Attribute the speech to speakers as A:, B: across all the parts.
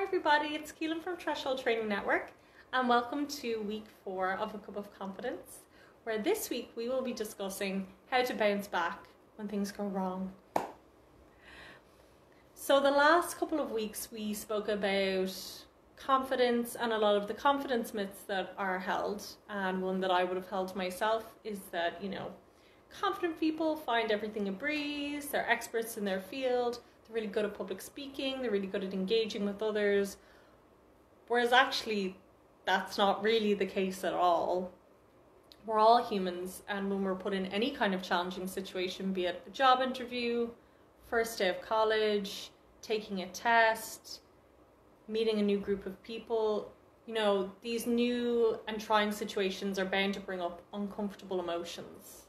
A: everybody, it's Keelan from Threshold Training Network, and welcome to week 4 of A Cup of Confidence, where this week we will be discussing how to bounce back when things go wrong. So the last couple of weeks we spoke about confidence and a lot of the confidence myths that are held, and one that I would have held myself is that, confident people find everything a breeze, they're experts in their field, they're really good at public speaking, they're really good at engaging with others, whereas actually that's not really the case at all. We're all humans, and when we're put in any kind of challenging situation, be it a job interview, first day of college, taking a test, meeting a new group of people, these new and trying situations are bound to bring up uncomfortable emotions.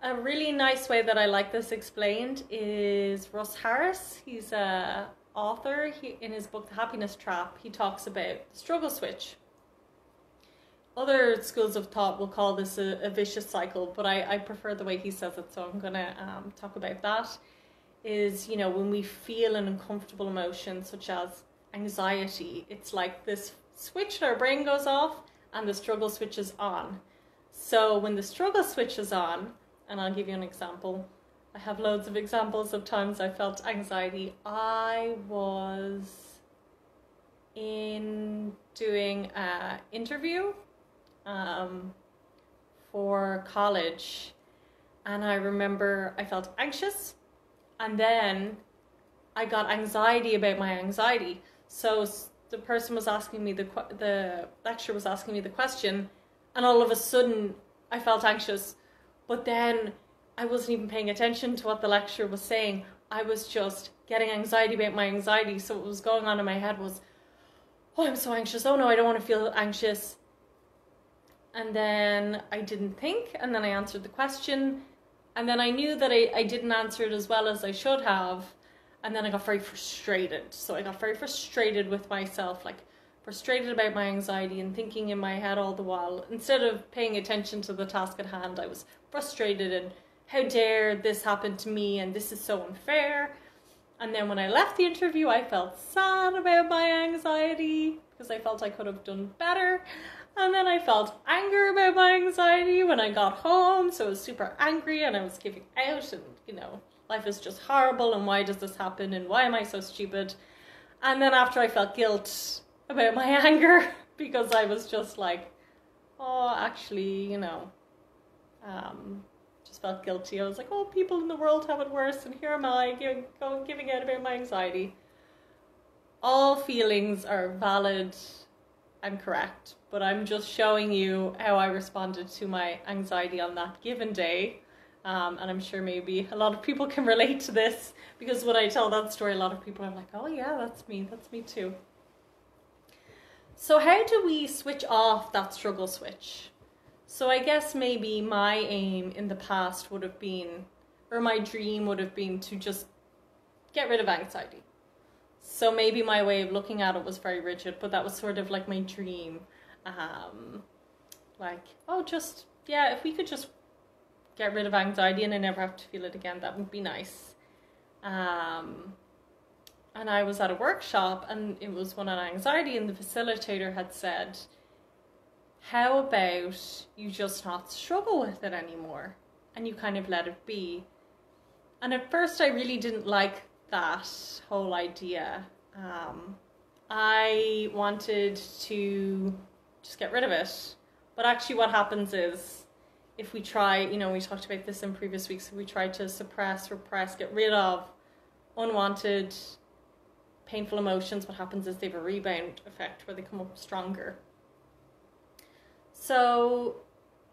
A: A really nice way that I like this explained is Russ Harris. He's an author. In his book, The Happiness Trap, he talks about the struggle switch. Other schools of thought will call this a vicious cycle, but I prefer the way he says it, so I'm going to talk about that. Is, when we feel an uncomfortable emotion, such as anxiety, it's like this switch in our brain goes off and the struggle switch is on. So when the struggle switch is on, and I'll give you an example. I have loads of examples of times I felt anxiety. I was doing an interview for college, and I remember I felt anxious, and then I got anxiety about my anxiety. So the person was asking me, the lecturer was asking me the question, and all of a sudden I felt anxious. But then I wasn't even paying attention to what the lecturer was saying. I was just getting anxiety about my anxiety. So what was going on in my head was, oh, I'm so anxious. Oh no, I don't want to feel anxious. And then I didn't think, and then I answered the question. And then I knew that I didn't answer it as well as I should have. And then I got very frustrated. So I got very frustrated with myself, frustrated about my anxiety and thinking in my head all the while. Instead of paying attention to the task at hand, I was frustrated and how dare this happen to me, and this is so unfair. And then when I left the interview, I felt sad about my anxiety because I felt I could have done better. And then I felt anger about my anxiety when I got home. So I was super angry and I was giving out and, life is just horrible and why does this happen and why am I so stupid? And then after I felt guilt about my anger because I was just like, oh, actually, just felt guilty. I was like, oh, people in the world have it worse, and here am I giving out about my anxiety. All feelings are valid and correct, but I'm just showing you how I responded to my anxiety on that given day. And I'm sure maybe a lot of people can relate to this, because when I tell that story, a lot of people are like, oh yeah, that's me too. So how do we switch off that struggle switch? So I guess maybe my aim in the past would have been, or my dream would have been, to just get rid of anxiety. So maybe my way of looking at it was very rigid, but that was sort of like my dream. If we could just get rid of anxiety and I never have to feel it again, that would be nice. And I was at a workshop, and it was one on anxiety, and the facilitator had said, how about you just not struggle with it anymore and you kind of let it be? And at first I really didn't like that whole idea. I wanted to just get rid of it. But actually what happens is, if we try, we talked about this in previous weeks, if we try to suppress, repress, get rid of unwanted, painful emotions, what happens is they have a rebound effect where they come up stronger. So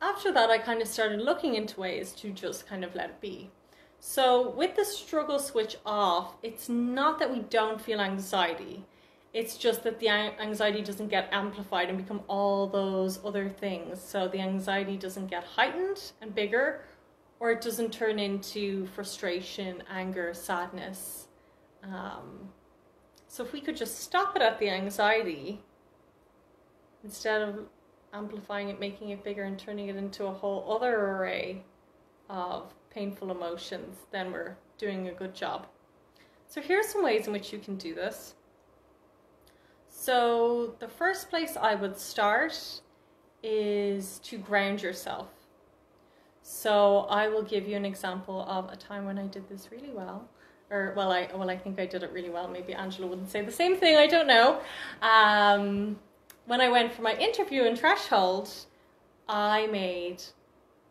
A: after that, I kind of started looking into ways to just kind of let it be. So with the struggle switch off, it's not that we don't feel anxiety. It's just that the anxiety doesn't get amplified and become all those other things. So the anxiety doesn't get heightened and bigger, or it doesn't turn into frustration, anger, sadness. So if we could just stop it at the anxiety, instead of amplifying it, making it bigger, and turning it into a whole other array of painful emotions, then we're doing a good job. So here's some ways in which you can do this. So the first place I would start is to ground yourself. So I will give you an example of a time when I did this really well. I think I did it really well. Maybe Angela wouldn't say the same thing, I don't know. When I went for my interview in Threshold, I made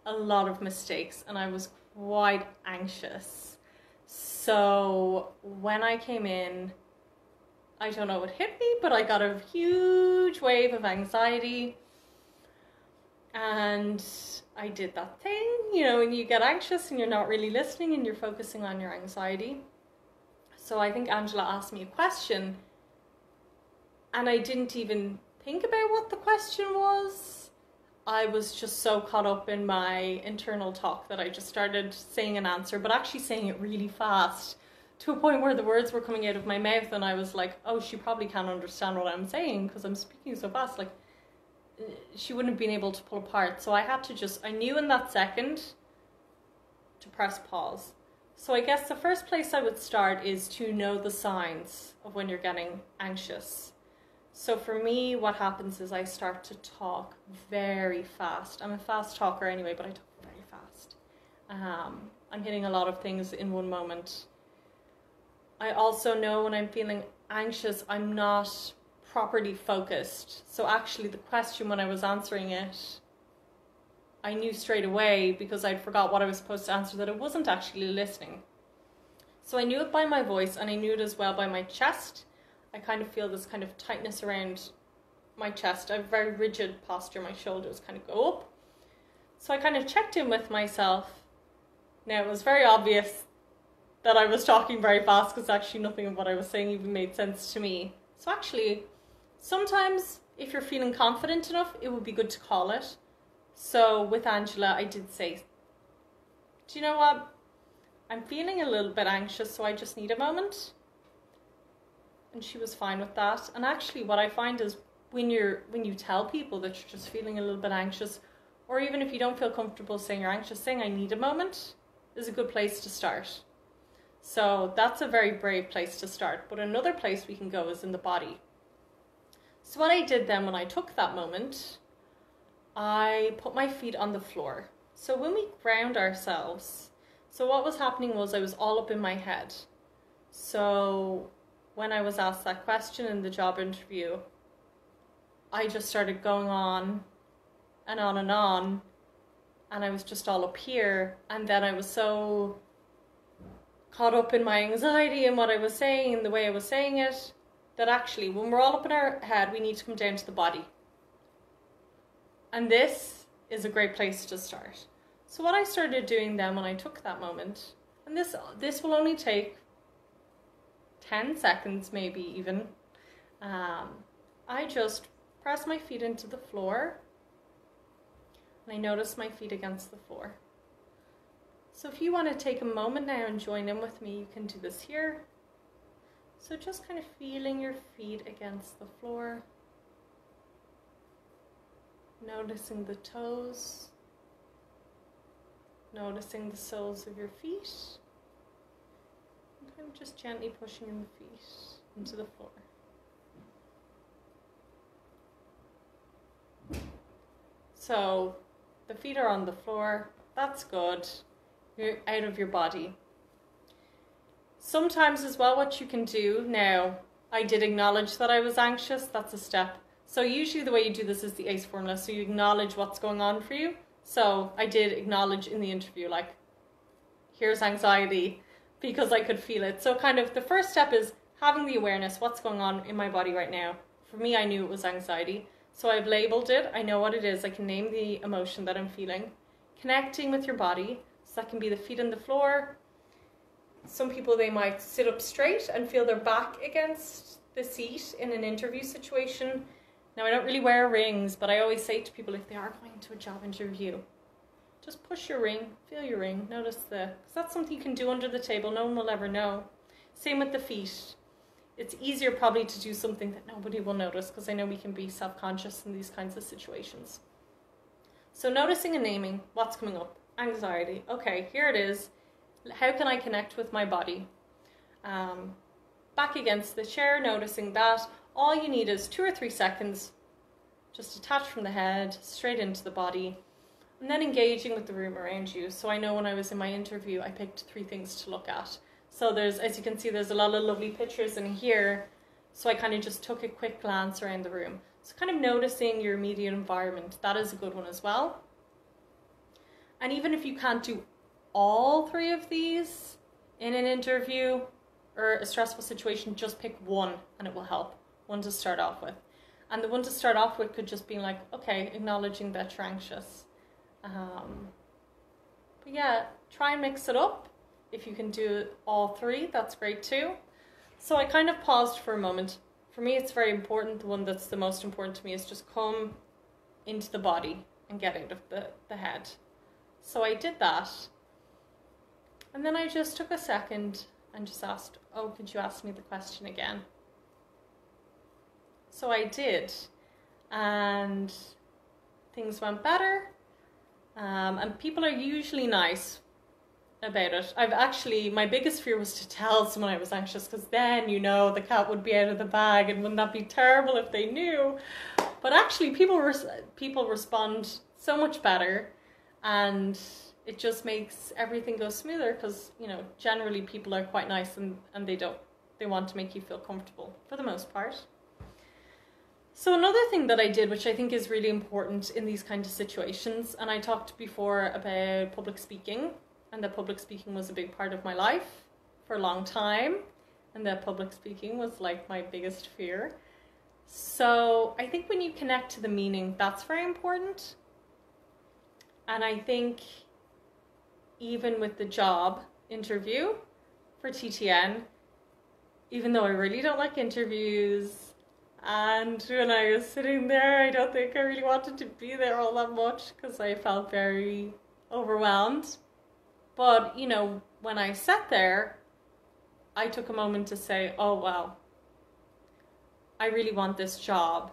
A: a lot of mistakes and I was quite anxious. So when I came in, I don't know what hit me, but I got a huge wave of anxiety. And I did that thing, when you get anxious and you're not really listening and you're focusing on your anxiety. So I think Angela asked me a question and I didn't even think about what the question was. I was just so caught up in my internal talk that I just started saying an answer, but actually saying it really fast to a point where the words were coming out of my mouth and I was like, oh, she probably can't understand what I'm saying because I'm speaking so fast. Like, she wouldn't have been able to pull apart. So I knew in that second to press pause. So I guess the first place I would start is to know the signs of when you're getting anxious. So for me, what happens is I start to talk very fast. I'm a fast talker anyway, but I talk very fast. I'm hitting a lot of things in one moment. I also know when I'm feeling anxious, I'm not properly focused. So actually the question, when I was answering it, I knew straight away, because I'd forgot what I was supposed to answer, that I wasn't actually listening. So I knew it by my voice, and I knew it as well by my chest. I kind of feel this kind of tightness around my chest. I have very rigid posture. My shoulders kind of go up. So I kind of checked in with myself. Now, it was very obvious that I was talking very fast because actually nothing of what I was saying even made sense to me. So actually, sometimes if you're feeling confident enough, it would be good to call it. So with Angela, I did say, do you know what? I'm feeling a little bit anxious, so I just need a moment. And she was fine with that. And actually what I find is when you tell people that you're just feeling a little bit anxious, or even if you don't feel comfortable saying you're anxious, saying I need a moment is a good place to start. So that's a very brave place to start. But another place we can go is in the body. So what I did then when I took that moment, I put my feet on the floor. So when we ground ourselves, so what was happening was I was all up in my head. So when I was asked that question in the job interview, I just started going on and on and on, and I was just all up here. And then I was so caught up in my anxiety and what I was saying and the way I was saying it, that actually when we're all up in our head, we need to come down to the body. And this is a great place to start. So what I started doing then when I took that moment, and this will only take 10 seconds maybe even, I just press my feet into the floor and I notice my feet against the floor. So if you want to take a moment now and join in with me, you can do this here. So just kind of feeling your feet against the floor, noticing the toes, noticing the soles of your feet, and kind of just gently pushing in the feet into the floor. So the feet are on the floor, that's good. You're out of your body. Sometimes as well what you can do, now I did acknowledge that I was anxious, that's a step. So usually the way you do this is the ACE formula, so you acknowledge what's going on for you. So I did acknowledge in the interview, like, here's anxiety, because I could feel it. So kind of the first step is having the awareness, what's going on in my body right now. For me, I knew it was anxiety. So I've labeled it, I know what it is, I can name the emotion that I'm feeling. Connecting with your body, so that can be the feet on the floor. Some people, they might sit up straight and feel their back against the seat in an interview situation. Now, I don't really wear rings, but I always say to people, if they are going to a job interview, just push your ring, feel your ring, notice because that's something you can do under the table, no one will ever know. Same with the feet. It's easier probably to do something that nobody will notice, because I know we can be self-conscious in these kinds of situations. So noticing and naming what's coming up. Anxiety. Okay, here it is. How can I connect with my body? back against the chair, noticing that all you need is 2 or 3 seconds, just detach from the head, straight into the body, and then engaging with the room around you. So I know when I was in my interview, I picked 3 things to look at. So there's, as you can see, there's a lot of lovely pictures in here. So I kind of just took a quick glance around the room. So kind of noticing your immediate environment, that is a good one as well. And even if you can't do all 3 of these in an interview or a stressful situation, just pick one and it will help. One to start off with. And the one to start off with could just be like, okay, acknowledging that you're anxious. But yeah, try and mix it up. If you can do all 3, that's great too. So I kind of paused for a moment. For me, it's very important. The one that's the most important to me is just come into the body and get out of the head. So I did that. And then I just took a second and just asked, oh, could you ask me the question again? So I did. And things went better. And people are usually nice about it. My biggest fear was to tell someone I was anxious, because then, you know, the cat would be out of the bag, and wouldn't that be terrible if they knew? But actually people respond so much better, and it just makes everything go smoother, because, you know, generally people are quite nice, and they want to make you feel comfortable for the most part. So another thing that I did, which I think is really important in these kind of situations, and I talked before about public speaking, and that public speaking was a big part of my life for a long time, and that public speaking was like my biggest fear. So I think when you connect to the meaning, that's very important. And I think even with the job interview for TTN, even though I really don't like interviews, and when I was sitting there, I don't think I really wanted to be there all that much, because I felt very overwhelmed. But, you know, when I sat there, I took a moment to say, oh, wow, I really want this job.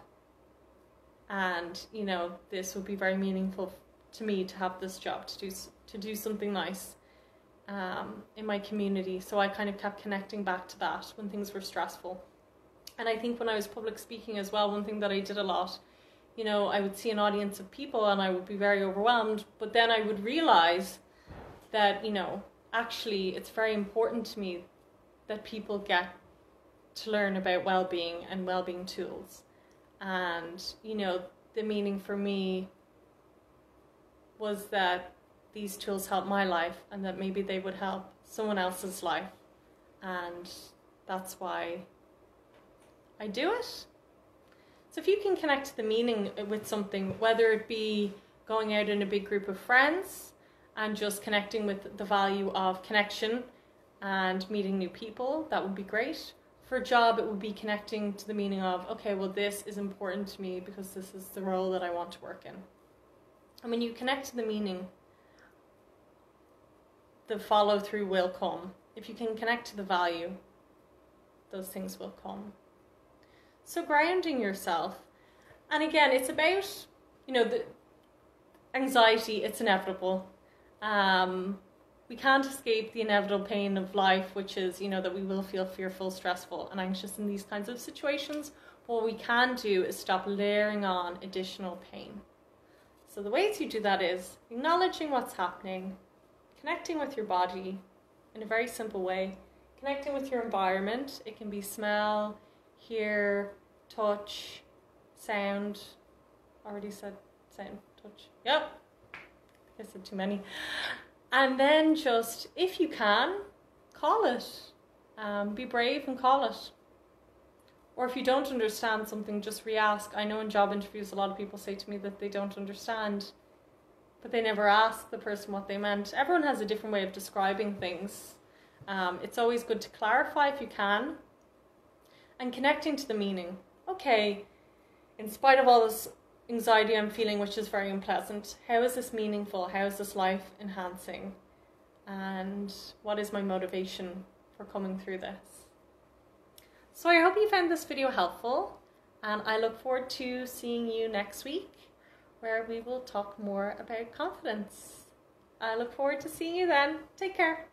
A: And, you know, this would be very meaningful to me to have this job, to do something nice in my community. So I kind of kept connecting back to that when things were stressful. And I think when I was public speaking as well, one thing that I did a lot, you know, I would see an audience of people and I would be very overwhelmed, but then I would realize that, you know, actually it's very important to me that people get to learn about well-being and well-being tools. And, you know, the meaning for me was that these tools help my life, and that maybe they would help someone else's life. And that's why I do it. So if you can connect to the meaning with something, whether it be going out in a big group of friends and just connecting with the value of connection and meeting new people, that would be great. For a job, it would be connecting to the meaning of, okay, well, this is important to me because this is the role that I want to work in. And when you connect to the meaning, the follow through will come. If you can connect to the value, those things will come. So grounding yourself. And again, it's about, you know, the anxiety, it's inevitable. We can't escape the inevitable pain of life, which is, you know, that we will feel fearful, stressful, and anxious in these kinds of situations. What we can do is stop layering on additional pain. So the ways you do that is acknowledging what's happening, connecting with your body in a very simple way, connecting with your environment. It can be smell, hear, touch, sound. Already said sound, touch. Yep. I said too many. And then just, if you can, call it. Be brave and call it. Or if you don't understand something, just re-ask. I know in job interviews a lot of people say to me that they don't understand, but they never ask the person what they meant. Everyone has a different way of describing things. It's always good to clarify if you can. And connecting to the meaning. Okay, in spite of all this anxiety I'm feeling, which is very unpleasant, how is this meaningful? How is this life enhancing? And what is my motivation for coming through this? So I hope you found this video helpful, and I look forward to seeing you next week, where we will talk more about confidence. I look forward to seeing you then. Take care.